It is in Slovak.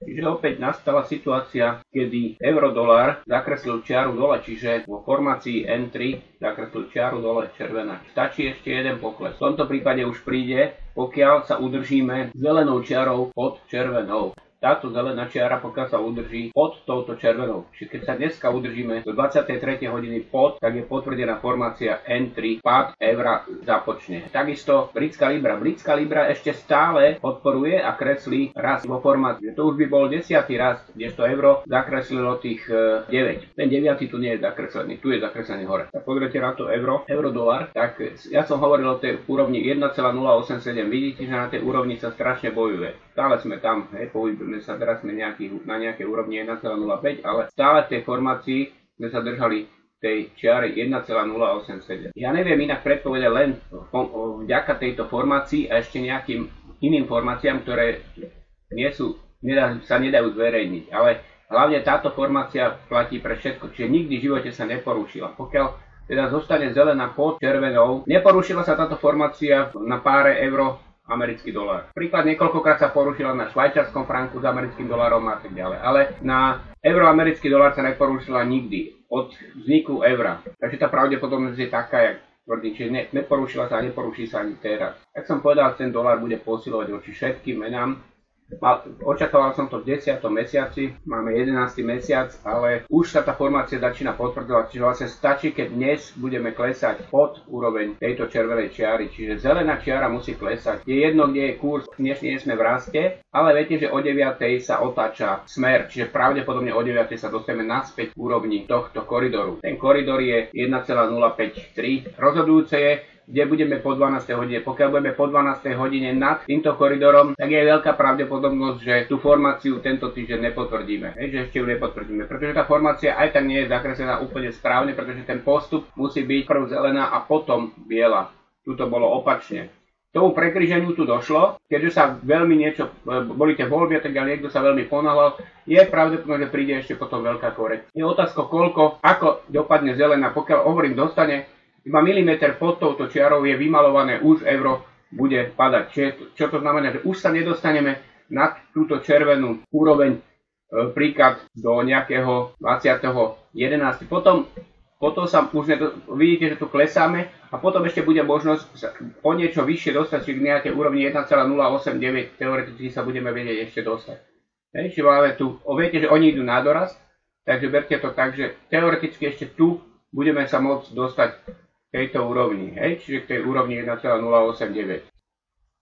Čiže opäť nastala situácia, kedy euro-dolár zakreslil čiaru dole, čiže vo formácii N3 zakreslil čiaru dole červená. Stačí ešte jeden pokles. V tomto prípade už príde, pokiaľ sa udržíme zelenou čiarou pod červenou. Táto zelená čiara, pokiaľ sa udrží pod touto červenou. Čiže keď sa dneska udržíme do 23. hodiny pod, tak je potvrdená formácia N3, pád eura započne. Takisto britská libra. Britská libra ešte stále podporuje a kreslí rast vo formácii. To už by bol 10. rast, kdežto euro zakreslilo tých 9. Ten 9. tu nie je zakreslený, tu je zakreslený hore. Tak pozrite na to euro-dolar, tak ja som hovoril o tej úrovni 1,087. Vidíte, že na tej úrovni sa strašne bojuje. Stále sme tam, pohybujeme sa, teraz sme na nejakej úrovni 1,05, ale stále v tej formácii sme sa držali tej čiary 1,087. Ja neviem inak predpovedať len vďaka tejto formácii a ešte nejakým iným formáciám, ktoré sa nedajú zverejniť. Ale hlavne táto formácia platí pre všetko, čiže nikdy v živote sa neporušila. Pokiaľ teda zostane zelená pod červenou, neporušila sa táto formácia na páre euro americký dolár. Príklad, niekoľkokrát sa porušila na švajčiarskom franku s americkým dolárom a tak ďalej, ale na euroamerický dolár sa neporušila nikdy od vzniku eura. Takže tá pravdepodobnosť je taká, jak tvrdím, že neporušila sa a neporuší sa ani teraz. Jak som povedal, ten dolár bude posilovať voči všetkým menám. Očakával som to v 10. mesiaci, máme 11. mesiac, ale už sa tá formácia začína potvrdzovať, čiže vlastne stačí, keď dnes budeme klesať pod úroveň tejto červenej čiary, čiže zelená čiara musí klesať. Je jedno, kde je kurz, dnes nie sme v raste, ale viete, že o 9. sa otáča smer, čiže pravdepodobne o 9. sa dostaneme naspäť k úrovni tohto koridoru. Ten koridor je 1,053, rozhodujúce je, kde budeme po 12. hodine. Pokiaľ budeme po 12. hodine nad týmto koridorom, tak je veľká pravdepodobnosť, že tú formáciu tento týždeň nepotvrdíme. Že ešte ju nepotvrdíme, pretože tá formácia aj tak nie je zakreslená úplne správne, pretože ten postup musí byť prv zelená a potom biela. Tuto bolo opačne. Tomu prekryženiu tu došlo, keďže sa veľmi boli tie voľby a tak ďalej, niekto sa veľmi ponáhľal, je pravdepodobné, že príde ešte potom veľká korekcia. Je otázka koľko, ako dopadne zelená, pokiaľ hovorím dostane iba milimeter pod touto čiarou, je vymalované, už euro bude padať. Čo to znamená, že už sa nedostaneme nad túto červenú úroveň, príklad do nejakého 20.11. Potom sa už vidíte, že tu klesáme a potom ešte bude možnosť o niečo vyššie dostať, či k nejakej úrovni 1,089, teoreticky sa budeme vedieť ešte dostať. Čiže máme tu, viete, že oni idú na dorast, takže berte to tak, že teoreticky ešte tu budeme sa môcť dostať tejto úrovni, čiže k tej úrovni 1,089.